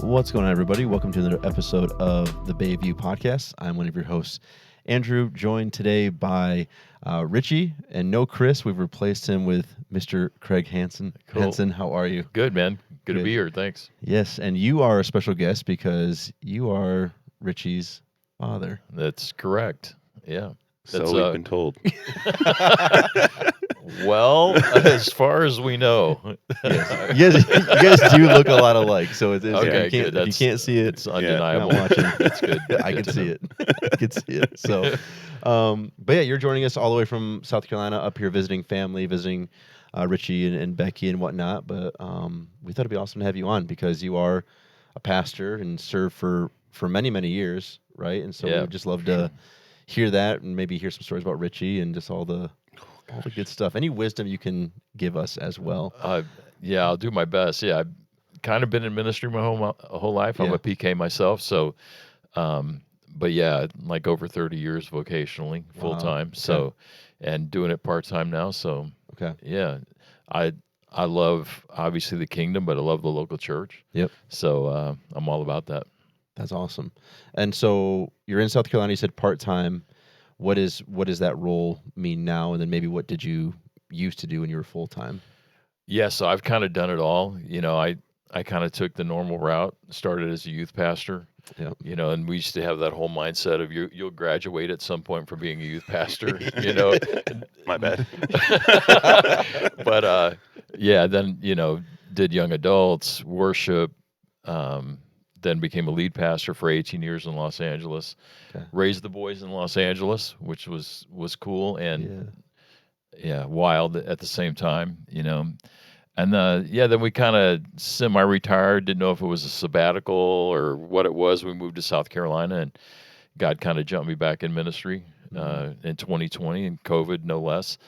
What's going on, everybody? Welcome to another episode of the Bayview Podcast. I'm one of your hosts, Andrew, joined today by Richie, and no Chris. We've replaced him with Mr. Craig Henson. Cool. Henson, how are you? Good, man. Good to be here. Thanks. Yes, and you are a special guest because you are Richie's father. That's correct. Yeah. That's, So we've been told. Well, as far as we know. Yes. You guys do look a lot alike, so it's Okay, you can't, good. if you can't see it. It's undeniable. Not watching. That's good. I Good can to see know. it. I can see it. So, but yeah, you're joining us all the way from South Carolina up here visiting family, visiting Richie and Becky and whatnot. But we thought it'd be awesome to have you on because you are a pastor and served for many, many years, right? And so we'd just love to hear that and maybe hear some stories about Richie and just all the good stuff. Any wisdom you can give us as well. Yeah, I'll do my best. Yeah, I've kind of been in ministry my whole life. I'm a PK myself, so but yeah, like over 30 years vocationally, full time. Okay. So, and doing it part time now. So, yeah, I love obviously the kingdom, but I love the local church. Yep. So I'm all about that. That's awesome. And so you're in South Carolina. You said part time. What does that role mean now? And then maybe what did you used to do when you were full time? Yeah, so I've kind of done it all. You know, I kind of took the normal route. Started as a youth pastor. Yeah. You know, and we used to have that whole mindset of you'll graduate at some point from being a youth pastor. You know, My bad. But yeah, then did young adults worship. Then became a lead pastor for 18 years in Los Angeles. Okay. Raised the boys in Los Angeles, which was cool and wild at the same time, And then we kind of semi-retired, didn't know if it was a sabbatical or what it was. We moved to South Carolina, and God kind of jumped me back in ministry in 2020, and COVID no less.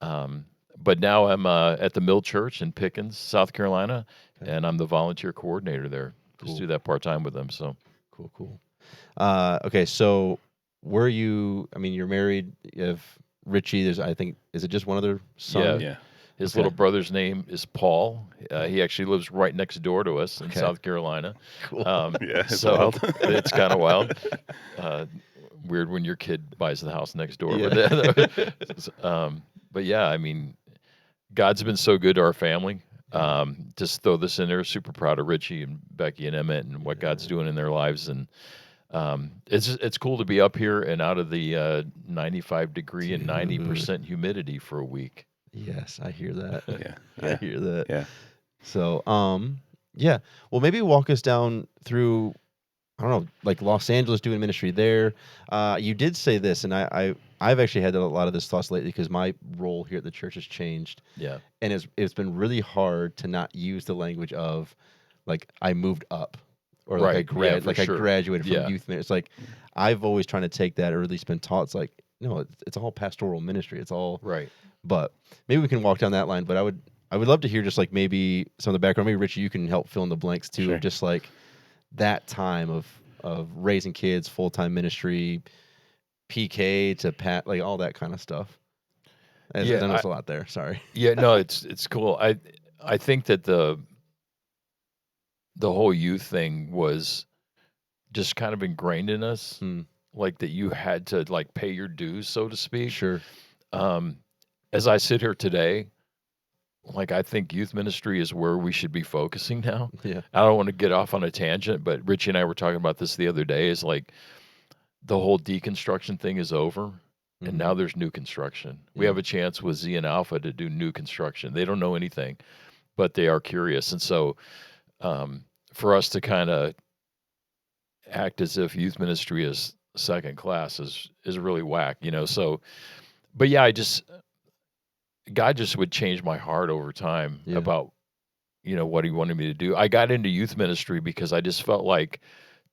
But now I'm at the Mill Church in Pickens, South Carolina, and I'm the volunteer coordinator there. Just do that part-time with them. So cool. Okay, so were you? I mean, you're married. You have Richie. Is it just one other son? Yeah. His little brother's name is Paul. He actually lives right next door to us in South Carolina. Cool. It's so wild. It's kind of wild. Weird when your kid buys the house next door. Yeah. But yeah, I mean, God's been so good to our family. Just throw this in there. Super proud of Richie and Becky and Emmett and what God's doing in their lives, and it's cool to be up here and out of the 95 degree and 90% humidity for a week. Yes, I hear that. Yeah. I hear that. Yeah. So, yeah. Well, maybe walk us down through, I don't know, like Los Angeles doing ministry there. You did say this, and I've actually had a lot of this thoughts lately because my role here at the church has changed. Yeah. And it's been really hard to not use the language of like I moved up or like I graduated from youth ministry. It's like I've always trying to take that, or at least been taught. It's like, no, it's all pastoral ministry. It's all right. But maybe we can walk down that line. But I would love to hear just like maybe some of the background. Maybe Richie, you can help fill in the blanks too, of just like that time of raising kids, full-time ministry, PK to like all that kind of stuff. I know there's a lot there. Sorry. Yeah, no, it's cool. I think that the whole youth thing was just kind of ingrained in us, like that you had to like pay your dues, so to speak. Sure. As I sit here today, like I think youth ministry is where we should be focusing now. Yeah. I don't want to get off on a tangent, but Richie and I were talking about this the other day. Is like the whole deconstruction thing is over. And now there's new construction. We have a chance with Z and Alpha to do new construction. They don't know anything, but they are curious. And so for us to kind of act as if youth ministry is second class is really whack, So, but yeah, God just would change my heart over time about, what he wanted me to do. I got into youth ministry because I just felt like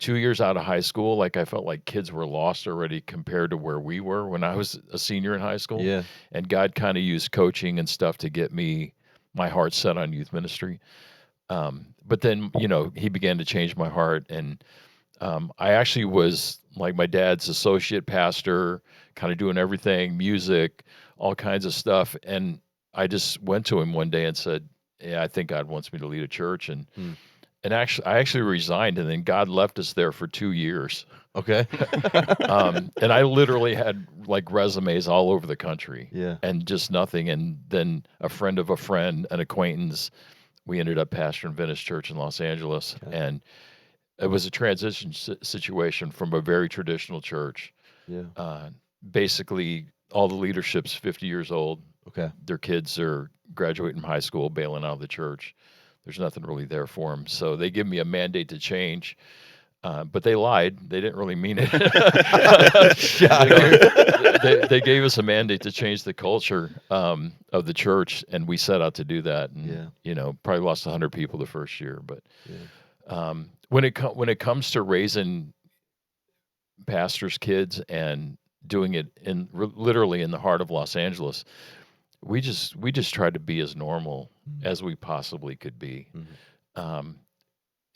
2 years out of high school, like I felt like kids were lost already compared to where we were when I was a senior in high school. Yeah. And God kind of used coaching and stuff to get my heart set on youth ministry. But then, he began to change my heart. And I actually was like my dad's associate pastor, kind of doing everything, music, all kinds of stuff. And I just went to him one day and said, I think God wants me to lead a church. And And I actually resigned, and then God left us there for 2 years. Okay. And I literally had like resumes all over the country, Yeah. and just nothing. And then a friend of a friend, an acquaintance, we ended up pastoring Venice Church in Los Angeles, Okay. and it was a transition situation from a very traditional church. Yeah. Basically, all the leadership's 50 years old. Okay. Their kids are graduating from high school, bailing out of the church. There's nothing really there for them. So they give me a mandate to change. But they lied. They didn't really mean it. They gave us a mandate to change the culture of the church, and we set out to do that. And, probably lost 100 people the first year. But when it comes to raising pastors' kids and doing it literally in the heart of Los Angeles, we just tried to be as normal as we possibly could be. Mm-hmm.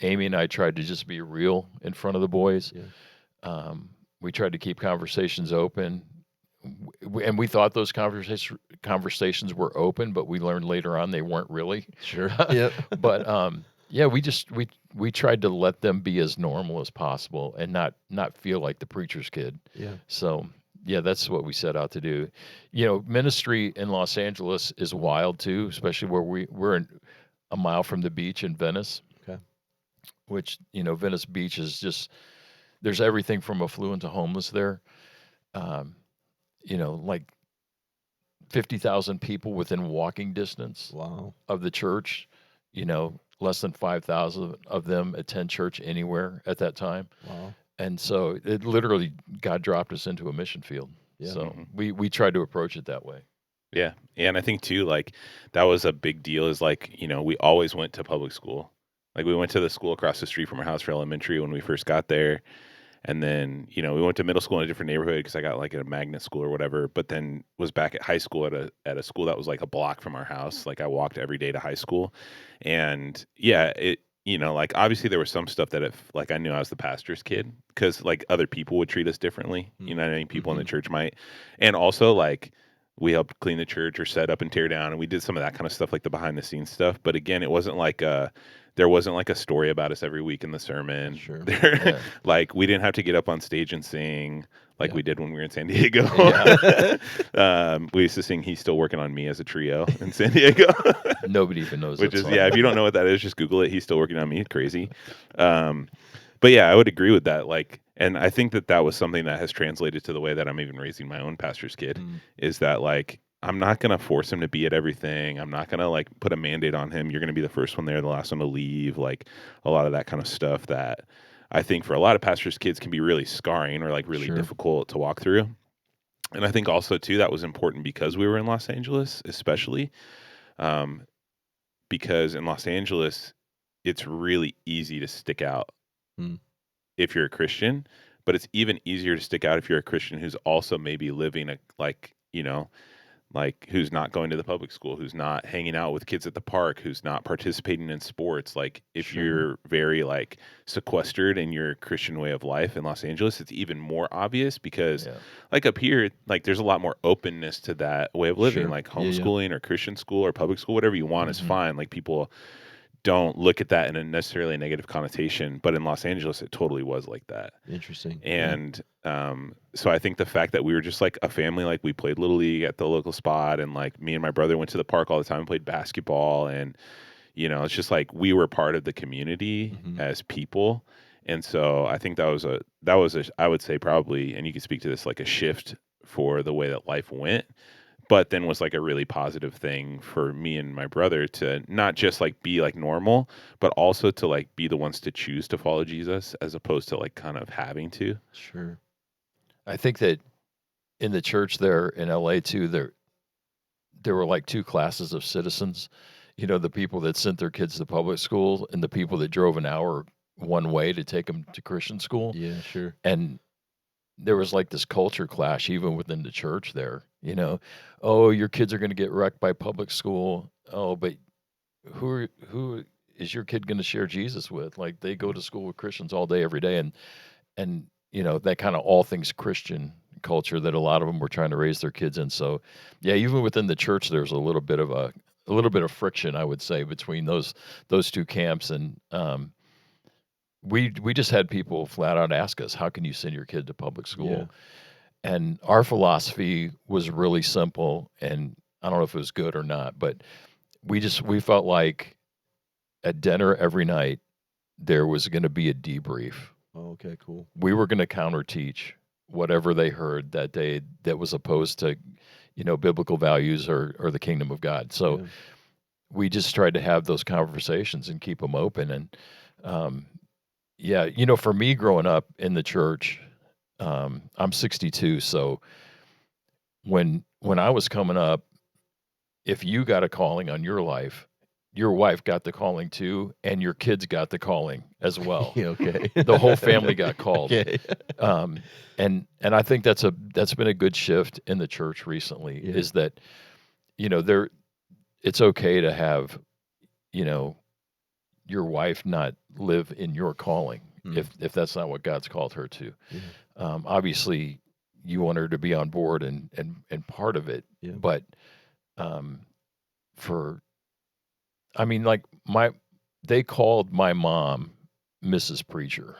Amy and I tried to just be real in front of the boys. Yeah. We tried to keep conversations open, and we thought those conversations were open, but we learned later on they weren't really. Sure. Yep. But we tried to let them be as normal as possible and not feel like the preacher's kid. Yeah. So yeah, that's what we set out to do. Ministry in Los Angeles is wild too, especially where we're a mile from the beach in Venice. Okay. Which, Venice Beach is just, there's everything from affluent to homeless there. Like 50,000 people within walking distance Wow. of the church. Less than 5,000 of them attend church anywhere at that time. Wow. And so it literally, God dropped us into a mission field. Yeah. So we tried to approach it that way. Yeah. And I think too, like that was a big deal is like, we always went to public school. Like we went to the school across the street from our house for elementary when we first got there. And then, we went to middle school in a different neighborhood because I got like at a magnet school or whatever, but then was back at high school at a school that was like a block from our house. Like I walked every day to high school. And yeah, like obviously there was some stuff that like I knew I was the pastor's kid because like other people would treat us differently. You know what I mean? People in the church might. And also like we helped clean the church or set up and tear down. And we did some of that kind of stuff, like the behind the scenes stuff. But again, it wasn't like there wasn't like a story about us every week in the sermon. Sure. Like we didn't have to get up on stage and sing like we did when we were in San Diego. We used to sing "He's Still Working on Me" as a trio in San Diego. Nobody even knows. Which is if you don't know what that is, just Google it. He's still working on me. Crazy. But yeah, I would agree with that. Like, and I think that was something that has translated to the way that I'm even raising my own pastor's kid. Is that like I'm not going to force him to be at everything. I'm not going to like put a mandate on him. You're going to be the first one there, the last one to leave. Like a lot of that kind of stuff that I think for a lot of pastors' kids can be really scarring or like really difficult to walk through. And I think also too, that was important because we were in Los Angeles, especially because in Los Angeles, it's really easy to stick out if you're a Christian, but it's even easier to stick out if you're a Christian who's also maybe living like who's not going to the public school, who's not hanging out with kids at the park, who's not participating in sports. Like if you're very like sequestered in your Christian way of life in Los Angeles, it's even more obvious because like up here, like there's a lot more openness to that way of living, like homeschooling or Christian school or public school, whatever you want is fine. Like people don't look at that in a necessarily negative connotation, but in Los Angeles, it totally was like that. Interesting. And so I think the fact that we were just like a family, like we played Little League at the local spot, and like me and my brother went to the park all the time and played basketball, and it's just like we were part of the community as people. And so I think that was I would say probably, and you can speak to this, like a shift for the way that life went. But then was like a really positive thing for me and my brother to not just like be like normal, but also to like be the ones to choose to follow Jesus as opposed to like kind of having to. Sure. I think that in the church there in LA too, there were like two classes of citizens. The people that sent their kids to public school and the people that drove an hour one way to take them to Christian school. Yeah, sure. And there was like this culture clash even within the church there. Oh, your kids are going to get wrecked by public school. Oh, but who is your kid going to share Jesus with? Like they go to school with Christians all day, every day. And that kind of all things Christian culture that a lot of them were trying to raise their kids in. So yeah, even within the church, there's a little bit of friction, I would say, between those two camps. And we just had people flat out ask us, how can you send your kid to public school? Yeah. And our philosophy was really simple, and I don't know if it was good or not, but we felt like at dinner every night there was going to be a debrief. Oh, okay, cool. We were going to counter teach whatever they heard that day that was opposed to, biblical values or the kingdom of God. So Yeah. we just tried to have those conversations and keep them open. And for me growing up in the church, I'm 62, so when I was coming up, if you got a calling on your life, your wife got the calling too, and your kids got the calling as well. Okay. The whole family got called. Okay. And I think that's been a good shift in the church recently. Yeah. Is that it's okay to have your wife not live in your calling if that's not what God's called her to. Yeah. Obviously, you want her to be on board and part of it, Yeah. but they called my mom Mrs. Preacher.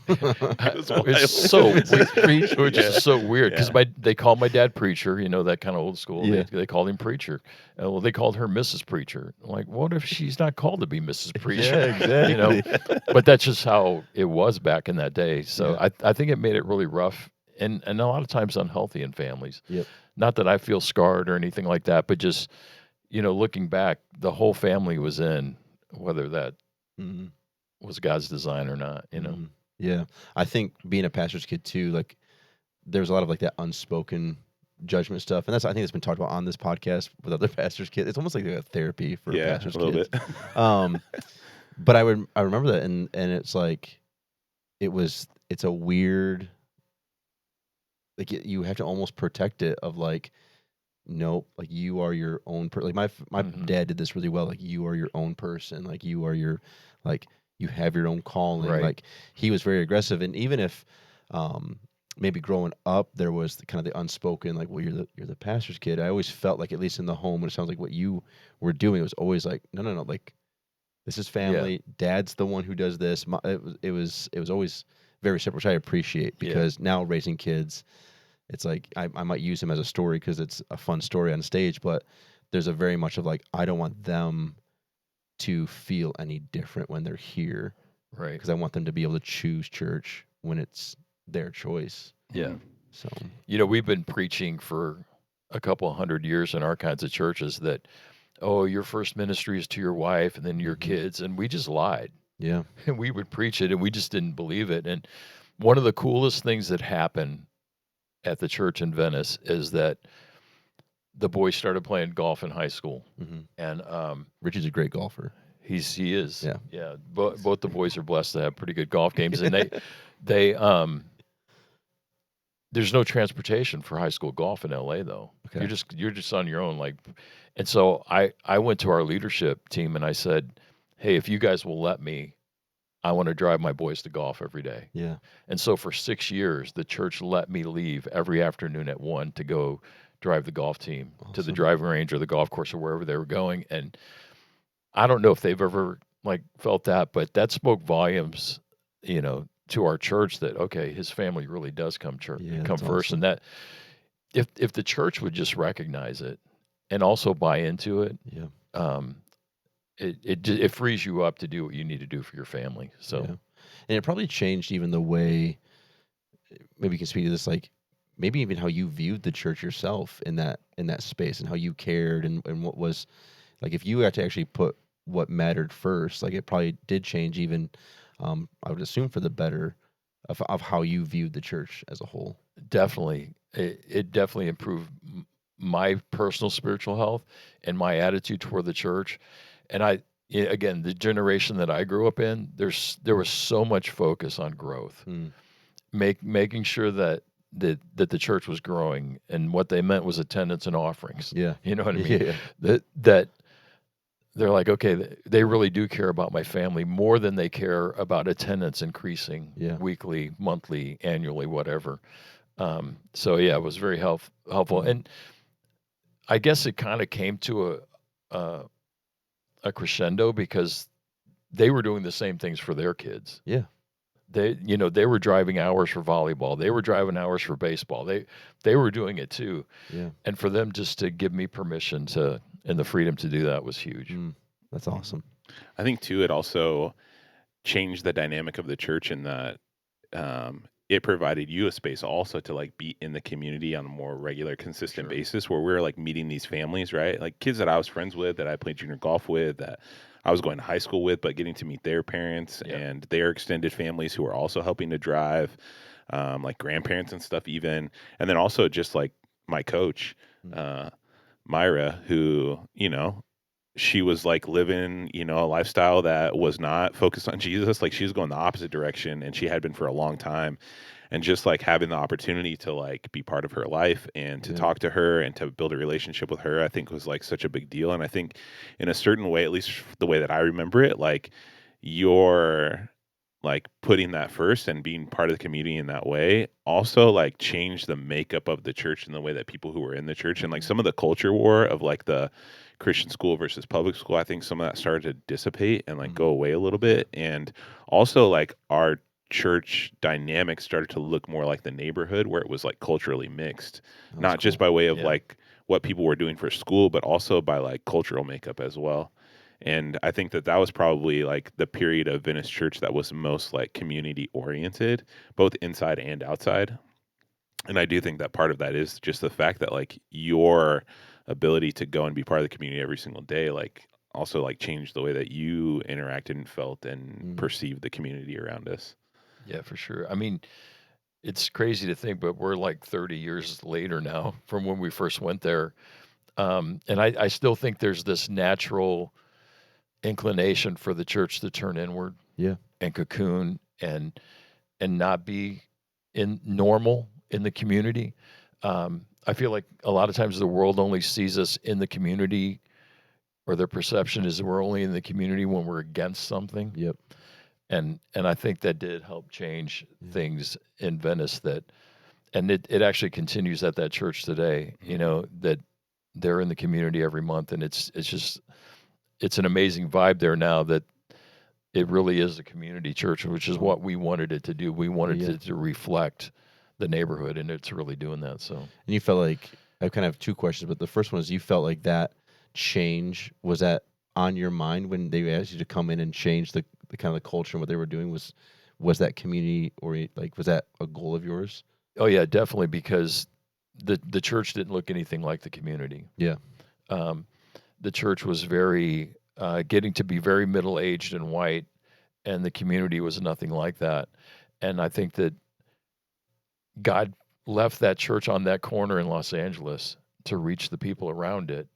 It's so weird, which is so weird because they called my dad Preacher, that kind of old school. Yeah. They called him Preacher. Well, they called her Mrs. Preacher. I'm like, what if she's not called to be Mrs. Preacher? Yeah, exactly. But that's just how it was back in that day. So Yeah. I think it made it really rough and a lot of times unhealthy in families. Yep. Not that I feel scarred or anything like that, but just looking back, the whole family was in, whether that was God's design or not, Yeah. I think being a pastor's kid too, like there's a lot of like that unspoken judgment stuff. And I think that's been talked about on this podcast with other pastors' kids. It's almost like a therapy for pastors' a little kids. bit. But I remember that and it's like it's a weird, like you have to almost protect it of like, nope, like you are your own like my dad did this really well. Like you are your own person. Like you are you have your own calling. Right. Like he was very aggressive. And even if maybe growing up there was kind of the unspoken, like, well, you're the pastor's kid. I always felt like, at least in the home, and it sounds like what you were doing, it was always like, no, like this is family. Yeah. Dad's the one who does this. It was always very separate, which I appreciate because now raising kids, it's like I might use him as a story because it's a fun story on stage, but there's a very much of like, I don't want them to feel any different when they're here. Right. Because I want them to be able to choose church when it's their choice. Yeah. So, we've been preaching for a couple 100 years in our kinds of churches that, your first ministry is to your wife and then your kids. And we just lied. Yeah. And we would preach it and we just didn't believe it. And one of the coolest things that happened at the church in Venice is that the boys started playing golf in high school. And Richie's a great golfer. He is. Yeah. Yeah. Both the boys are blessed to have pretty good golf games. And they there's no transportation for high school golf in LA though. Okay. You're just on your own. And so I went to our leadership team and I said, hey, if you guys will let me, I want to drive my boys to golf every day. Yeah. And so for 6 years, the church let me leave every afternoon at 1 to go drive the golf team to the driving range or the golf course or wherever they were going. And I don't know if they've ever felt that, but that spoke volumes, to our church that, okay, his family really does come first. Awesome. And that if the church would just recognize it and also buy into it, it frees you up to do what you need to do for your family. So, and it probably changed even the way, maybe you can speak to this, like maybe even how you viewed the church yourself in that space and how you cared and what was like, if you had to actually put what mattered first, like it probably did change even, I would assume for the better of how you viewed the church as a whole. Definitely. It definitely improved my personal spiritual health and my attitude toward the church. And again, the generation that I grew up in, there was so much focus on growth, making sure that the church was growing, and what they meant was attendance and offerings. Yeah, you know what I mean. Yeah. That they're like, okay, they really do care about my family more than they care about attendance increasing weekly, monthly, annually, whatever. So it was very helpful, and I guess it kind of came to a crescendo because they were doing the same things for their kids. Yeah. They were driving hours for volleyball. They were driving hours for baseball. They were doing it too. Yeah. And for them just to give me permission to and the freedom to do that was huge. That's awesome. I think too, it also changed the dynamic of the church in that it provided you a space also to like be in the community on a more regular, consistent basis, where we're like meeting these families, right? Like kids that I was friends with, that I played junior golf with, that I was going to high school with, but getting to meet their parents and their extended families who are also helping to drive, like grandparents and stuff even. And then also just like my coach, Myra, who, she was like living, a lifestyle that was not focused on Jesus. Like she was going the opposite direction, and she had been for a long time. And just like having the opportunity to like be part of her life and to talk to her and to build a relationship with her, I think was like such a big deal. And I think in a certain way, at least the way that I remember it, like you're like putting that first and being part of the community in that way also like changed the makeup of the church and the way that people who were in the church and like some of the culture war of like the Christian school versus public school, I think some of that started to dissipate and like go away a little bit. And also like our church dynamic started to look more like the neighborhood, where it was like culturally mixed, not just by way of like what people were doing for school, but also by like cultural makeup as well. And I think that was probably like the period of Venice Church that was most like community oriented, both inside and outside. And I do think that part of that is just the fact that like your ability to go and be part of the community every single day, like also like changed the way that you interacted and felt and perceived the community around us. Yeah, for sure. I mean, it's crazy to think, but we're like 30 years later now from when we first went there. And I still think there's this natural inclination for the church to turn inward and cocoon and not be normal in the community. I feel like a lot of times the world only sees us in the community, or their perception is we're only in the community when we're against something. Yep. And I think that did help change things in Venice, and it actually continues at that church today, that they're in the community every month, and it's an amazing vibe there now that it really is a community church, which is what we wanted it to do. We wanted it to reflect the neighborhood, and it's really doing that. So, and you felt like, I kind of have two questions, but the first one is, you felt like that change, was that on your mind when they asked you to come in and change the kind of the culture and what they were doing? Was that community, or like, was that a goal of yours? Oh yeah, definitely, because the church didn't look anything like the community. Yeah. The church was very getting to be very middle-aged and white, and the community was nothing like that. And I think that God left that church on that corner in Los Angeles to reach the people around it.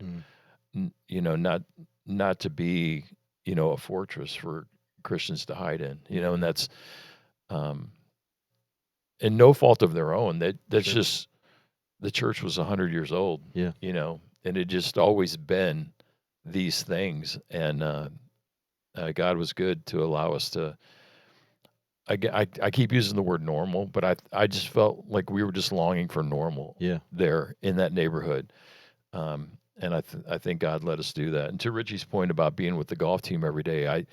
Not to be, a fortress for Christians to hide in, and that's and no fault of their own. That's just, the church was 100 years old. Yeah. And it just always been these things. And God was good to allow us to. I keep using the word normal, but I just felt like we were just longing for normal. There in that neighborhood. And I think God let us do that. And to Richie's point about being with the golf team every day,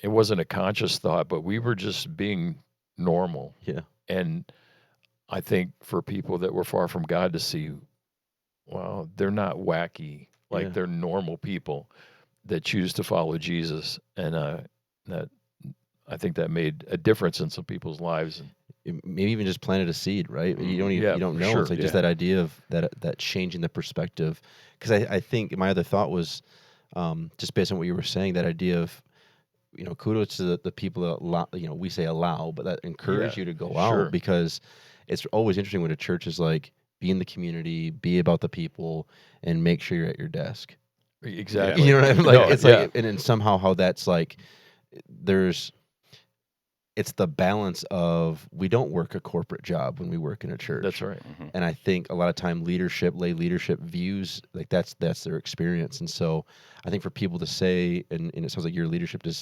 it wasn't a conscious thought, but we were just being normal. Yeah. And I think for people that were far from God to see, well, they're not wacky, like they're normal people that choose to follow Jesus. And that, I think that made a difference in some people's lives. Maybe even just planted a seed, right? You don't know. Sure. It's like just that idea of that changing the perspective. Because I think my other thought was, just based on what you were saying, that idea of, kudos to the people that allow, we say allow, but that encourage you to go out, because it's always interesting when a church is like, be in the community, be about the people, and make sure you're at your desk. Exactly. You know what I mean? Like, it's like, and then somehow how that's like, it's the balance of, we don't work a corporate job when we work in a church. That's right. Mm-hmm. And I think a lot of time lay leadership views like that's their experience. And so I think for people to say, and it sounds like your leadership to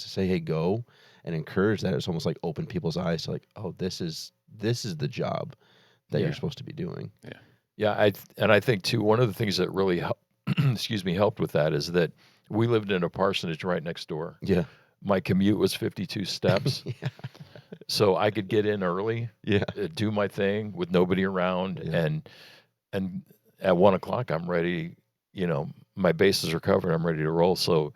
say, hey, go, and encourage that, it's almost like open people's eyes to like, oh, this is the job that you're supposed to be doing. Yeah. I think too, one of the things that really helped with that is that We lived in a parsonage right next door. Yeah. My commute was 52 steps. Yeah. So I could get in early, Yeah. do my thing with nobody around, Yeah. and at 1:00 I'm ready. My bases are covered. I'm ready to roll. So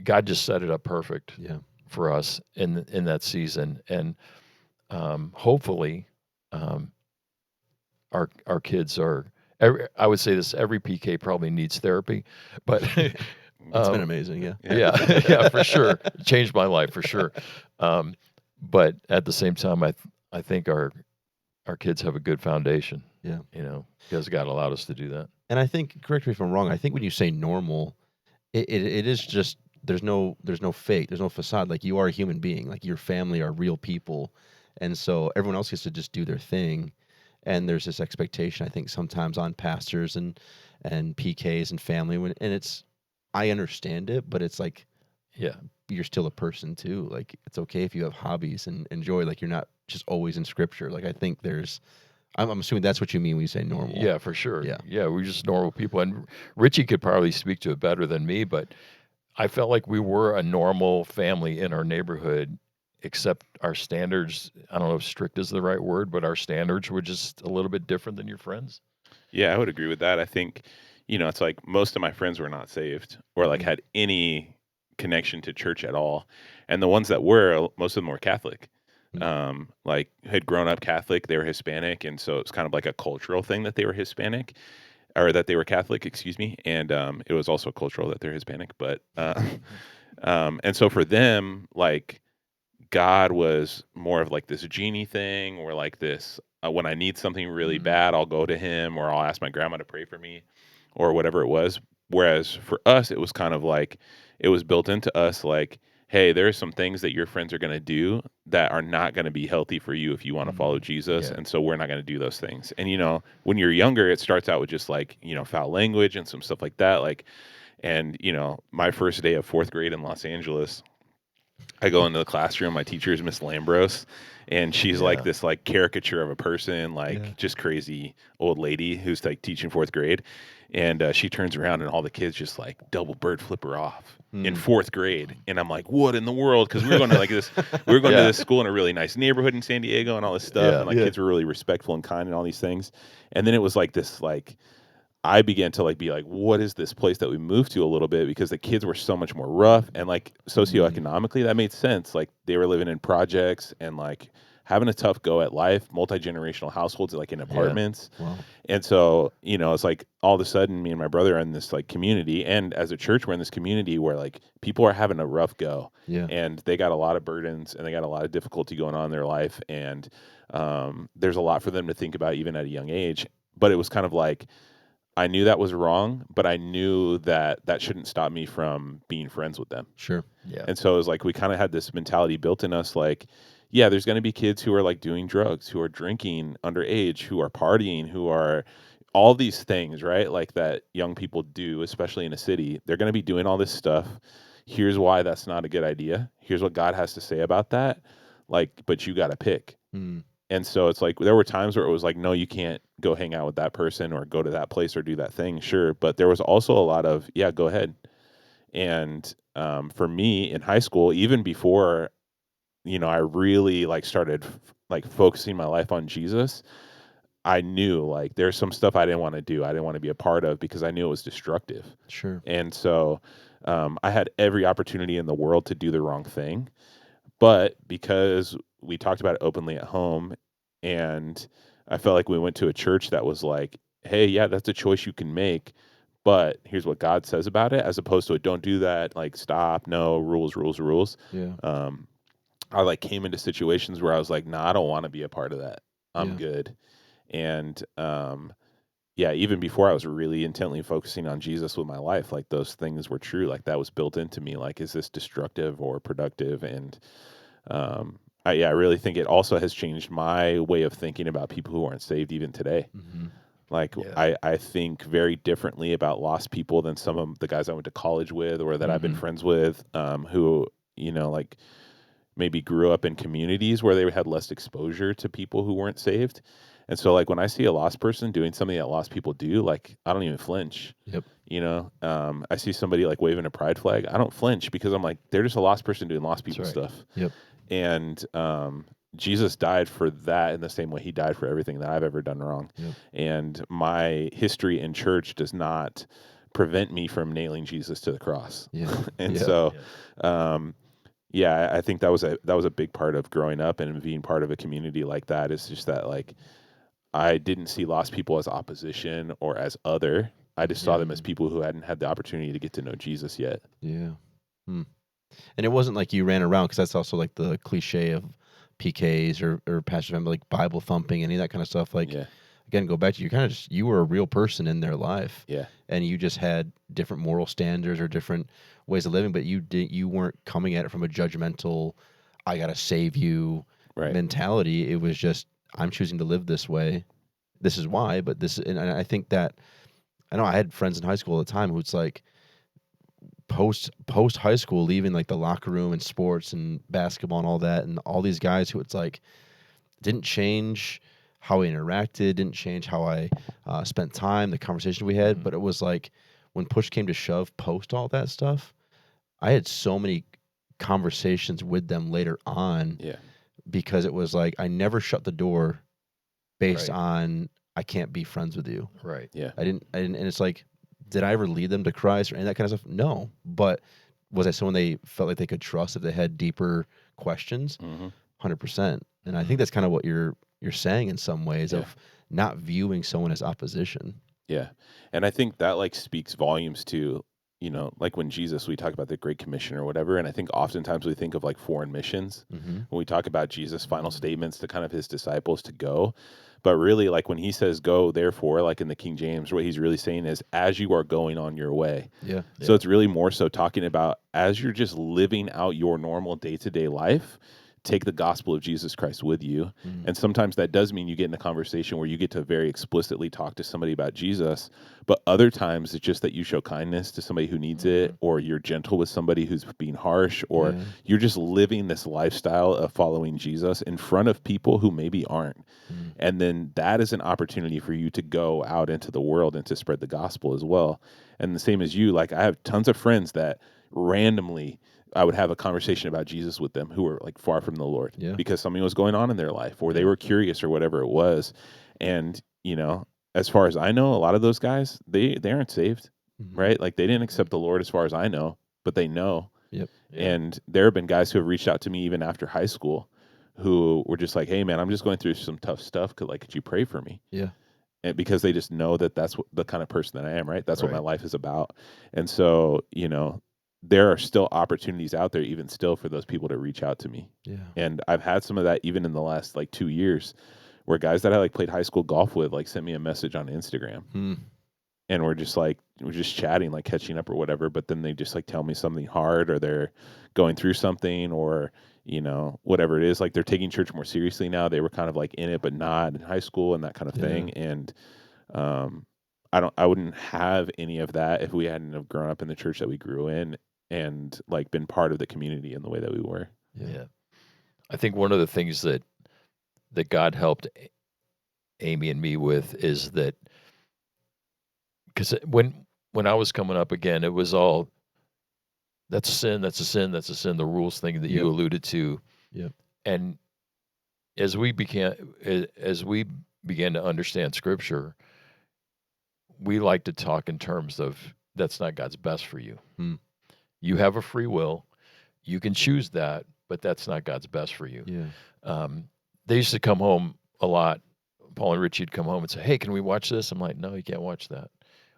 God just set it up perfect Yeah. for us in that season, and hopefully, our kids are. I would say this: every PK probably needs therapy, but It's been amazing. Yeah. yeah, yeah, for sure, changed my life for sure. But at the same time, I think our kids have a good foundation. Yeah. Because God allowed us to do that. And I think, correct me if I'm wrong, I think when you say normal, it is just there's no fake, there's no facade. Like, you are a human being, like your family are real people, and so everyone else gets to just do their thing. And there's this expectation, I think, sometimes on pastors and PKs and family and it's, I understand it, but it's like, Yeah, you're still a person too. Like, it's okay if you have hobbies and enjoy. Like, you're not just always in scripture. Like, I think I'm assuming that's what you mean when you say normal. yeah, for sure. Yeah. Yeah, we're just normal people, and Richie could probably speak to it better than me, but I felt like we were a normal family in our neighborhood, except our standards, I don't know if strict is the right word, but our standards were just a little bit different than your friends. Yeah, I would agree with that. I think, it's like most of my friends were not saved or like had any connection to church at all. And the ones that were, most of them were Catholic. Like had grown up Catholic, they were Hispanic. And so it's kind of like a cultural thing that they were Hispanic or that they were Catholic, excuse me. And it was also cultural that they're Hispanic. But, and so for them, like, God was more of like this genie thing or like this when I need something really bad, I'll go to him or I'll ask my grandma to pray for me or whatever it was. Whereas for us, it was kind of like it was built into us like, hey, there are some things that your friends are going to do that are not going to be healthy for you if you want to follow Jesus. Yeah. And so we're not going to do those things. And, when you're younger, it starts out with just like, foul language and some stuff like that. Like, and, my first day of fourth grade in Los Angeles, I go into the classroom. My teacher is Miss Lambros, and she's like this like caricature of a person, like just crazy old lady who's like teaching fourth grade. And she turns around, and all the kids just like double bird flip her off in fourth grade. And I'm like, what in the world? Because we were going to like this, we were going to this school in a really nice neighborhood in San Diego and all this stuff. And like kids were really respectful and kind and all these things. And then it was like this like. I began to like be like, what is this place that we moved to a little bit? Because the kids were so much more rough and like socioeconomically that made sense. Like they were living in projects and like having a tough go at life, multi-generational households like in apartments. Yeah. Wow. And so, it's like all of a sudden me and my brother are in this like community, and as a church, we're in this community where like people are having a rough go. Yeah. And they got a lot of burdens and they got a lot of difficulty going on in their life. And there's a lot for them to think about even at a young age. But it was kind of like, I knew that was wrong, but I knew that that shouldn't stop me from being friends with them. Sure. Yeah. And so it was like we kind of had this mentality built in us like, yeah, there's going to be kids who are like doing drugs, who are drinking underage, who are partying, who are all these things, right? Like that young people do, especially in a city. They're going to be doing all this stuff. Here's why that's not a good idea. Here's what God has to say about that. Like, but you got to pick. And so it's like there were times where it was like, no, you can't go hang out with that person or go to that place or do that thing. Sure. But there was also a lot of, yeah, go ahead. And for me in high school, even before, I really like started like focusing my life on Jesus, I knew like there's some stuff I didn't want to do. I didn't want to be a part of because I knew it was destructive. Sure. And so I had every opportunity in the world to do the wrong thing. But because we talked about it openly at home, and I felt like we went to a church that was like, hey, yeah, that's a choice you can make, but here's what God says about it, as opposed to a don't do that, like stop, no, rules. Yeah. I like came into situations where I was like, nah, I don't want to be a part of that. I'm good. And yeah, even before I was really intently focusing on Jesus with my life, like those things were true. Like that was built into me. Like, is this destructive or productive? And I really think it also has changed my way of thinking about people who aren't saved even today. Like I think very differently about lost people than some of the guys I went to college with or that I've been friends with, who, like maybe grew up in communities where they had less exposure to people who weren't saved. And so like when I see a lost person doing something that lost people do, like I don't even flinch. Yep. You know, I see somebody like waving a pride flag. I don't flinch because I'm like, they're just a lost person doing lost people stuff. Yep. And Jesus died for that in the same way he died for everything that I've ever done wrong. Yep. And my history in church does not prevent me from nailing Jesus to the cross. Yeah. And so, I think that was a big part of growing up and being part of a community like that, is just that like I didn't see lost people as opposition or as other. I just saw them as people who hadn't had the opportunity to get to know Jesus yet. Yeah. And it wasn't like you ran around, because that's also like the cliche of PKs or pastor family, like Bible thumping, any of that kind of stuff. Like, again, go back to you were a real person in their life. Yeah. And you just had different moral standards or different ways of living, but you weren't coming at it from a judgmental, I gotta save you mentality. It was just, I'm choosing to live this way. This is why, but and I think that, I know I had friends in high school at the time who's like, post high school, leaving like the locker room and sports and basketball and all that, and all these guys who it's like didn't change how I interacted, didn't change how I spent time, the conversation we had, but it was like when push came to shove, post all that stuff, I had so many conversations with them later on, because it was like I never shut the door based on I can't be friends with you. Right. Yeah. I didn't, and it's like, did I ever lead them to Christ or any of that kind of stuff? No. But was I someone they felt like they could trust if they had deeper questions? 100%. And I think that's kind of what you're saying in some ways, of not viewing someone as opposition. Yeah. And I think that like speaks volumes to, you know, like when Jesus, we talk about the Great Commission or whatever. And I think oftentimes we think of like foreign missions when we talk about Jesus' final statements to kind of his disciples to go. But really, like when he says go, therefore, like in the King James, what he's really saying is as you are going on your way. Yeah. So it's really more so talking about as you're just living out your normal day-to-day life, take the gospel of Jesus Christ with you. And sometimes that does mean you get in a conversation where you get to very explicitly talk to somebody about Jesus. But other times it's just that you show kindness to somebody who needs it, or you're gentle with somebody who's being harsh, or you're just living this lifestyle of following Jesus in front of people who maybe aren't. And then that is an opportunity for you to go out into the world and to spread the gospel as well. And the same as you, like I have tons of friends that randomly I would have a conversation about Jesus with them who were like far from the Lord because something was going on in their life, or they were curious or whatever it was. And, you know, as far as I know, a lot of those guys, they aren't saved, right? Like they didn't accept the Lord as far as I know, but they know. And there have been guys who have reached out to me even after high school who were just like, hey man, I'm just going through some tough stuff. Could you pray for me? And because they just know that that's the kind of person that I am, right? That's what my life is about. And so, you know, there are still opportunities out there, even still, for those people to reach out to me. And I've had some of that even in the last like 2 years, where guys that I like played high school golf with like sent me a message on Instagram, and we're just chatting, like catching up or whatever. But then they just like tell me something hard, or they're going through something, or you know whatever it is. Like they're taking church more seriously now. They were kind of like in it, but not in high school and that kind of thing. And I wouldn't have any of that if we hadn't have grown up in the church that we grew in and like been part of the community in the way that we were. I think one of the things that God helped Amy and me with is that, because when I was coming up again, it was all, that's a sin, that's a sin, that's a sin, the rules thing that you alluded to. And as we began to understand Scripture, we like to talk in terms of that's not God's best for you. You have a free will. You can choose that, but that's not God's best for you. They used to come home a lot. Paul and Richie would come home and say, hey, can we watch this? I'm like, no, you can't watch that.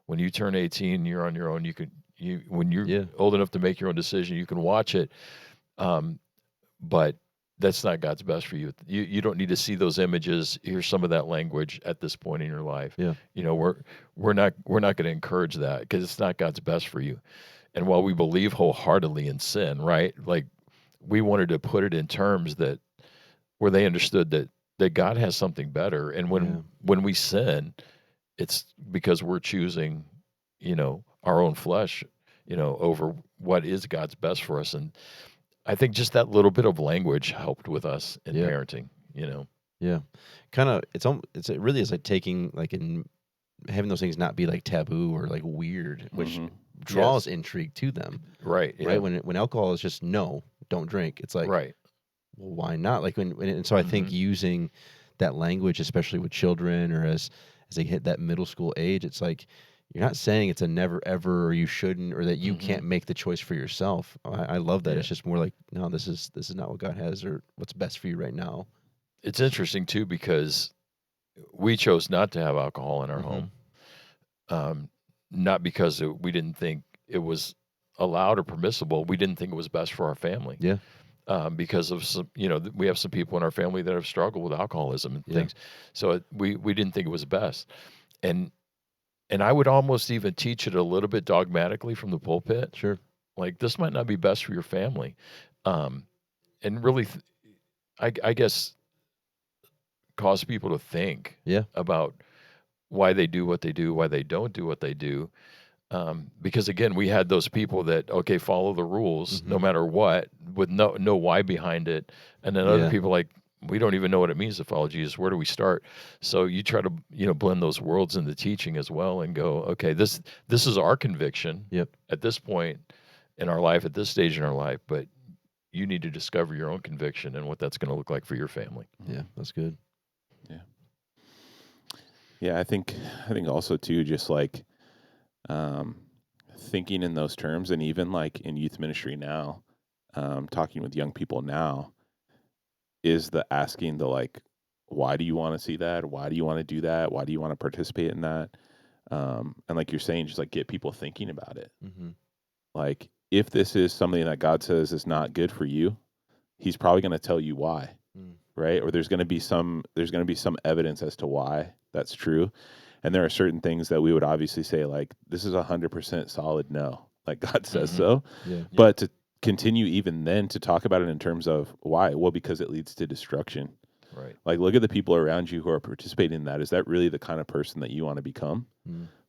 When you turn 18, you're on your own. When you're old enough to make your own decision, you can watch it. But that's not God's best for you. You don't need to see those images, hear some of that language at this point in your life. You know, we're not going to encourage that because it's not God's best for you. And while we believe wholeheartedly in sin, right? Like we wanted to put it in terms that where they understood that God has something better. And when we sin, it's because we're choosing, you know, our own flesh, you know, over what is God's best for us. And I think just that little bit of language helped with us in Yeah. parenting, you know. Yeah. Kind of, it really is like taking, like, in having those things not be like taboo or like weird, which draws intrigue to them, Right. Yeah. right? When alcohol is just no, don't drink. It's like, Right. well, why not? Like and so I think using that language, especially with children or as they hit that middle school age, it's like you're not saying it's a never ever or you shouldn't or that you can't make the choice for yourself. I love that. Yeah. It's just more like, no, this is not what God has or what's best for you right now. It's interesting too because we chose not to have alcohol in our home, not because we didn't think it was allowed or permissible. We didn't think it was best for our family. Yeah. Because of some, we have some people in our family that have struggled with alcoholism and Yeah. things. So we didn't think it was best. And I would almost even teach it a little bit dogmatically from the pulpit. Sure. Like, this might not be best for your family. And really, I guess, cause people to think about why they do what they do, why they don't do what they do. Because again, we had those people that, okay, follow the rules no matter what, with no why behind it. And then other people like, we don't even know what it means to follow Jesus. Where do we start? So you try to, blend those worlds in the teaching as well and go, okay, this is our conviction at this point in our life, at this stage in our life, but you need to discover your own conviction and what that's going to look like for your family. Yeah, that's good. Yeah, I think also too, just like thinking in those terms, and even like in youth ministry now, talking with young people now, is the asking the like, why do you want to see that? Why do you want to do that? Why do you want to participate in that? And like you're saying, just like get people thinking about it. Like, if this is something that God says is not good for you, He's probably going to tell you why, right? Or there's going to be some evidence as to why that's true. And there are certain things that we would obviously say, like, this is 100% solid no, like God says so. Yeah. But to continue even then to talk about it in terms of why? Well, because it leads to destruction. Right. Like, look at the people around you who are participating in that. Is that really the kind of person that you want to become?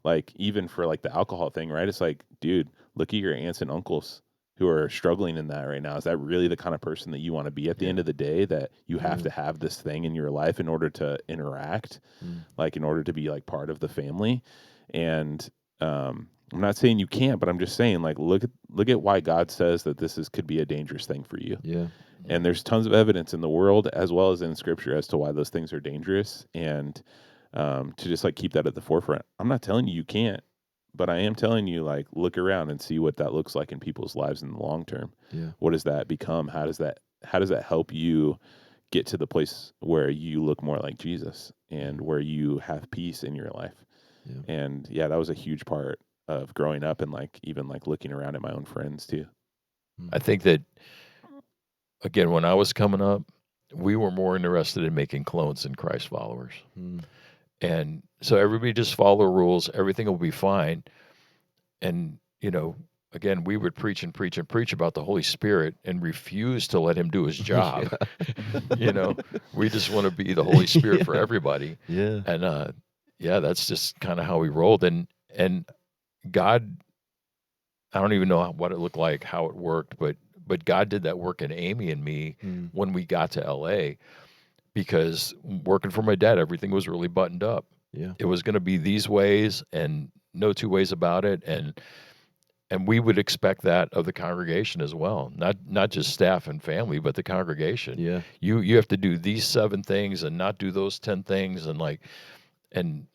Like, even for like the alcohol thing, right? It's like, dude, look at your aunts and uncles who are struggling in that right now. Is that really the kind of person that you want to be at the end of the day, that you have to have this thing in your life in order to interact, like in order to be like part of the family? And I'm not saying you can't, but I'm just saying, like, look at why God says that could be a dangerous thing for you. Yeah. And there's tons of evidence in the world as well as in Scripture as to why those things are dangerous. And to just like keep that at the forefront. I'm not telling you can't, but I am telling you, like, look around and see what that looks like in people's lives in the long term. Yeah. What does that become? How does that help you get to the place where you look more like Jesus and where you have peace in your life? Yeah. And that was a huge part of growing up, and like even like looking around at my own friends too. I think that, again, when I was coming up, we were more interested in making clones than Christ followers. And so everybody just follow rules, everything will be fine. And, again, we would preach and preach and preach about the Holy Spirit and refuse to let him do his job. We just want to be the Holy Spirit for everybody. Yeah. And, that's just kind of how we rolled. And God, I don't even know what it looked like, how it worked, but God did that work in Amy and me when we got to LA. Because working for my dad, everything was really buttoned up. Yeah. It was going to be these ways and no two ways about it. And we would expect that of the congregation as well. Not just staff and family, but the congregation. Yeah. You have to do these 7 things and not do those 10 things. And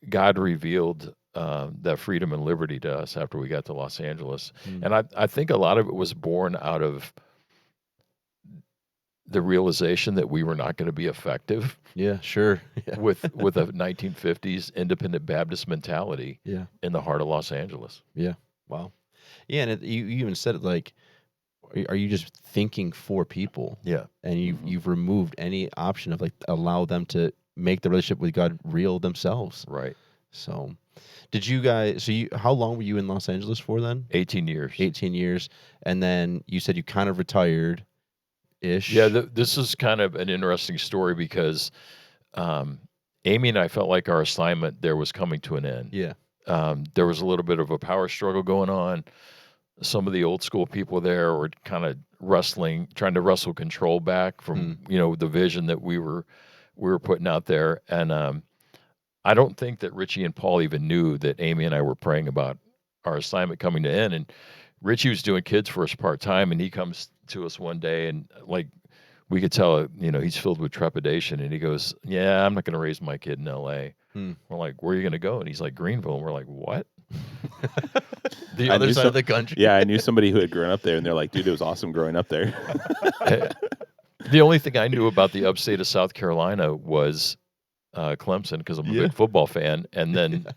God revealed that freedom and liberty to us after we got to Los Angeles. And I think a lot of it was born out of the realization that we were not going to be effective. Yeah, sure. Yeah. with a 1950s independent Baptist mentality in the heart of Los Angeles. Yeah. Wow. Yeah, and you even said it like, are you just thinking for people? Yeah. And you've removed any option of like allow them to make the relationship with God real themselves. Right. So did you guys, how long were you in Los Angeles for then? 18 years. 18 years. And then you said you kind of retired. Ish. Yeah, this is kind of an interesting story because Amy and I felt like our assignment there was coming to an end. Yeah. There was a little bit of a power struggle going on. some of the old school people there were kind of trying to wrestle control back from the vision that we were putting out there. And I don't think that Richie and Paul even knew that Amy and I were praying about our assignment coming to end. And Richie was doing kids for us part-time, and he comes to us one day, and like we could tell, he's filled with trepidation, and he goes, "Yeah, I'm not going to raise my kid in L.A." We're like, "Where are you going to go?" And he's like, "Greenville." And we're like, "What?" The other side of the country. Yeah, I knew somebody who had grown up there, and they're like, "Dude, it was awesome growing up there." The only thing I knew about the upstate of South Carolina was Clemson, because I'm a big football fan, and then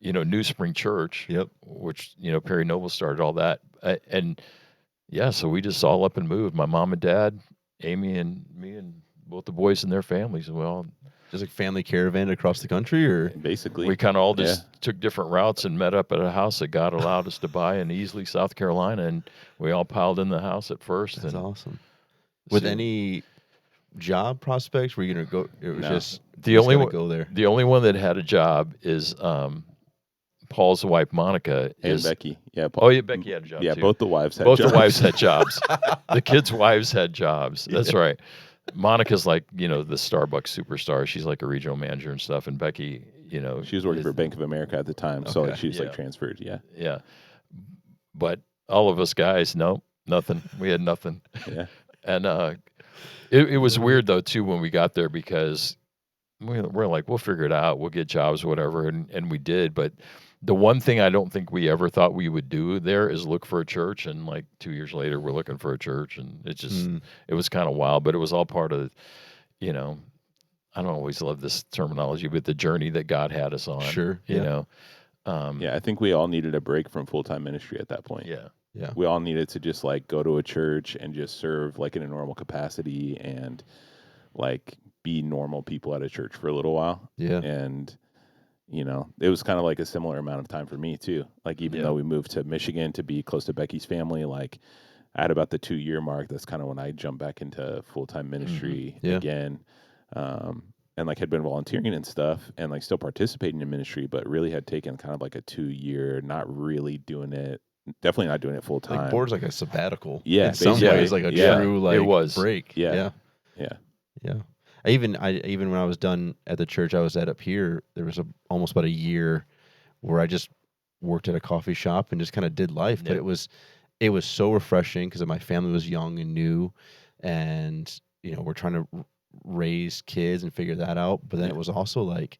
New Spring Church, which Perry Noble started all that, and so we just all up and moved. My mom and dad, Amy and me, and both the boys and their families. Well, just like family caravan across the country, or basically we kind of all just took different routes and met up at a house that God allowed us to buy in Easley, South Carolina, and we all piled in the house at first. That's awesome. With any job prospects, were you gonna go? It was just the only one. Go there. The only one that had a job is Paul's wife, Monica, and Becky. Yeah. Paul, Becky had a job. Yeah, too. both the wives had jobs. Both the wives had jobs. The kids' wives had jobs. That's right. Monica's like, the Starbucks superstar. She's like a regional manager and stuff. And Becky, she was working for Bank of America at the time. So like, she was like transferred. Yeah. Yeah. But all of us guys, no, nothing. We had nothing. Yeah. And it was weird though too when we got there, because we're like, we'll figure it out. We'll get jobs, whatever. And we did. But the one thing I don't think we ever thought we would do there is look for a church. And like 2 years later, we're looking for a church, and it just it was kind of wild. But it was all part of, I don't always love this terminology, but the journey that God had us on. Sure. I think we all needed a break from full-time ministry at that point. Yeah. Yeah. We all needed to just like go to a church and just serve like in a normal capacity and like be normal people at a church for a little while. Yeah. And it was kind of like a similar amount of time for me too. Like even though we moved to Michigan to be close to Becky's family, like at about the 2-year mark, that's kind of when I jumped back into full-time ministry again. And like had been volunteering and stuff and like still participating in ministry, but really had taken kind of like a 2-year, not really doing it. Definitely not doing it full time. Like board's like a sabbatical. Yeah. In some ways, like a true like it was. break. Yeah. I even when I was done at the church I was at up here, there was almost about a year where I just worked at a coffee shop and just kind of did life. But it was so refreshing because my family was young and new, and we're trying to raise kids and figure that out. But then it was also like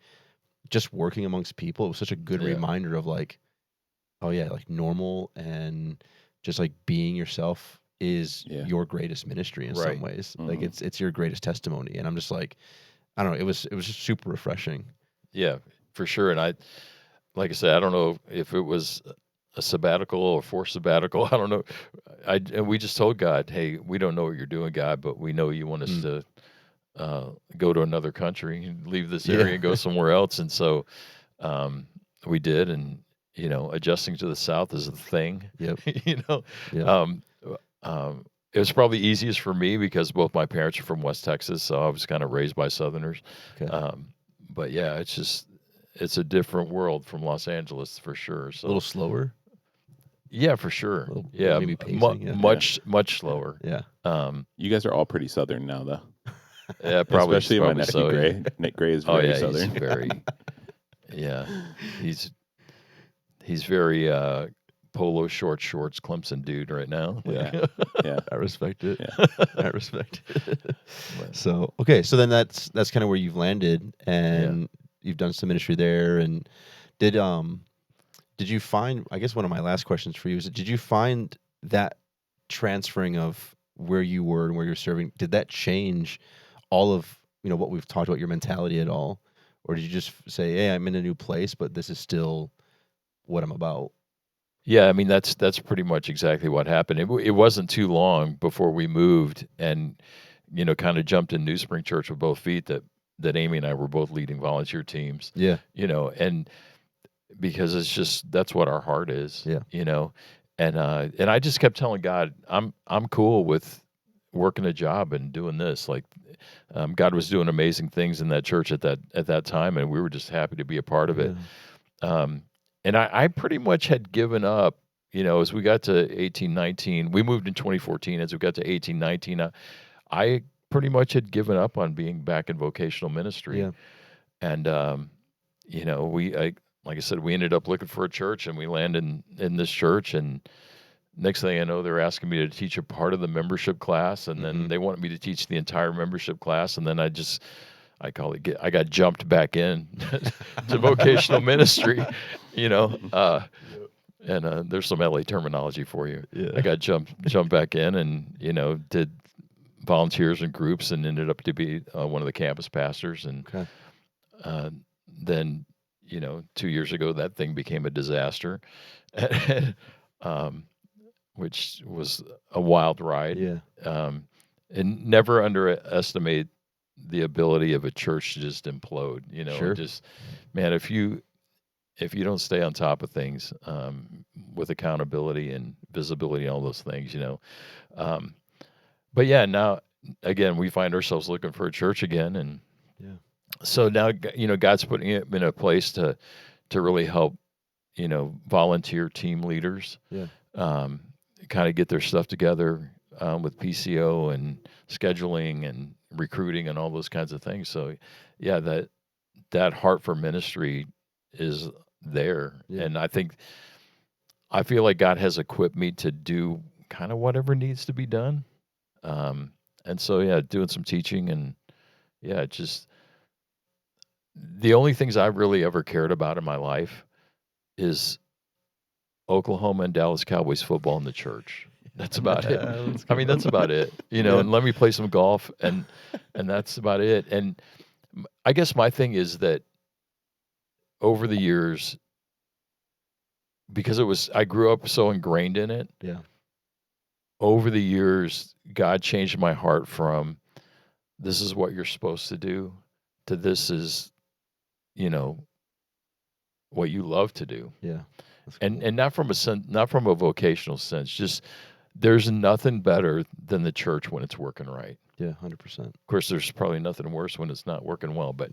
just working amongst people. It was such a good reminder of like, oh yeah, like normal and just like being yourself is your greatest ministry in some ways. Like it's your greatest testimony. And I'm just like, I don't know, it was just super refreshing. Yeah, for sure. And like I said, I don't know if it was a sabbatical or forced sabbatical. I don't know. And we just told God, hey, we don't know what you're doing, God, but we know you want us to go to another country, leave this area and go somewhere else. And so we did. And, adjusting to the South is the thing. Yep. It was probably easiest for me because both my parents are from West Texas, so I was kind of raised by Southerners. Okay. But yeah, it's a different world from Los Angeles for sure. So a little slower. Yeah, for sure. Maybe pacing, much slower. Yeah. You guys are all pretty Southern now, though. Yeah, probably. Especially my nephew so, Gray. Nick Gray is very Southern. He's very. Yeah, he's very polo shorts, Clemson dude right now. Yeah, yeah. I respect it. Yeah. I respect it. So so then that's kind of where you've landed, and you've done some ministry there. And did you find? I guess one of my last questions for you is: did you find that transferring of where you were and where you're serving, did that change all of what we've talked about, your mentality at all, or did you just say, "Hey, I'm in a new place, but this is still what I'm about"? Yeah, I mean that's pretty much exactly what happened. It wasn't too long before we moved and kind of jumped in New Spring Church with both feet. That Amy and I were both leading volunteer teams. Yeah, and because it's just that's what our heart is. Yeah, and I just kept telling God, I'm cool with working a job and doing this. Like God was doing amazing things in that church at that time, and we were just happy to be a part of it. And I pretty much had given up, as we got to 18, 19, we moved in 2014. As we got to 18, 19, I pretty much had given up on being back in vocational ministry. Yeah. And, like I said, we ended up looking for a church, and we landed in this church. And next thing I know, they're asking me to teach a part of the membership class, and then they wanted me to teach the entire membership class. And then I got jumped back in to vocational ministry, and there's some LA terminology for you. Yeah. I got jumped back in, and did volunteers and groups, and ended up to be one of the campus pastors. And then 2 years ago, that thing became a disaster, which was a wild ride. Yeah. And never underestimate the ability of a church to just implode. Sure. Just, man, if you don't stay on top of things, with accountability and visibility and all those things, but yeah, now again, we find ourselves looking for a church again. And so now, God's putting it in a place to really help, volunteer team leaders, kind of get their stuff together, with PCO and scheduling and recruiting and all those kinds of things. So yeah, that heart for ministry is there. Yeah. And I feel like God has equipped me to do kind of whatever needs to be done. And so, yeah, doing some teaching, and just the only things I really ever cared about in my life is Oklahoma and Dallas Cowboys football in the church. That's about it. I mean, that's about it, and let me play some golf, and that's about it. And I guess my thing is that over the years, because I grew up so ingrained in it. Yeah. Over the years, God changed my heart from this is what you're supposed to do to this is, what you love to do. Yeah. And not from a vocational sense, just there's nothing better than the church when it's working right. Yeah, 100%. Of course, there's probably nothing worse when it's not working well, but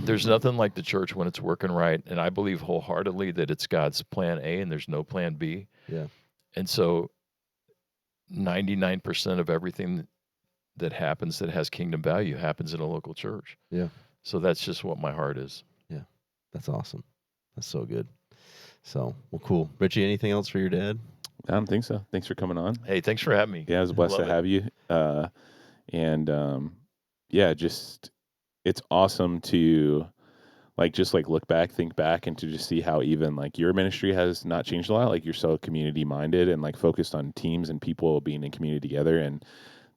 there's nothing like the church when it's working right. And I believe wholeheartedly that it's God's plan A and there's no plan B. Yeah. And so 99% of everything that happens that has kingdom value happens in a local church. Yeah. So that's just what my heart is. Yeah. That's awesome. That's so good. So, well, cool. Richie, anything else for your dad? I don't think so. Thanks for coming on. Hey, thanks for having me. Yeah, it was blessed to have you. Just it's awesome to look back, think back, and to just see how even your ministry has not changed a lot. Like, you're so community minded and focused on teams and people being in community together. And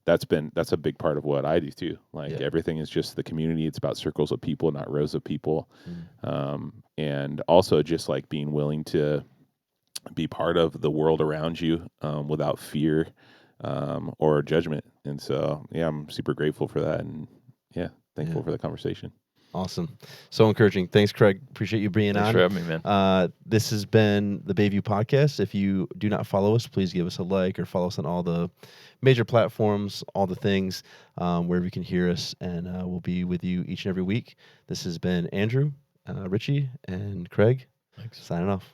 that's a big part of what I do too. Everything is just the community. It's about circles of people, not rows of people. And also just being willing to be part of the world around you, without fear, or judgment. And so, I'm super grateful for that. And thankful for the conversation. Awesome. So encouraging. Thanks, Craig. Appreciate you being on. Thanks for having me, man. This has been the Bayview Podcast. If you do not follow us, please give us a like or follow us on all the major platforms, all the things, wherever you can hear us. And we'll be with you each and every week. This has been Andrew, Richie, and Craig. Thanks. Signing off.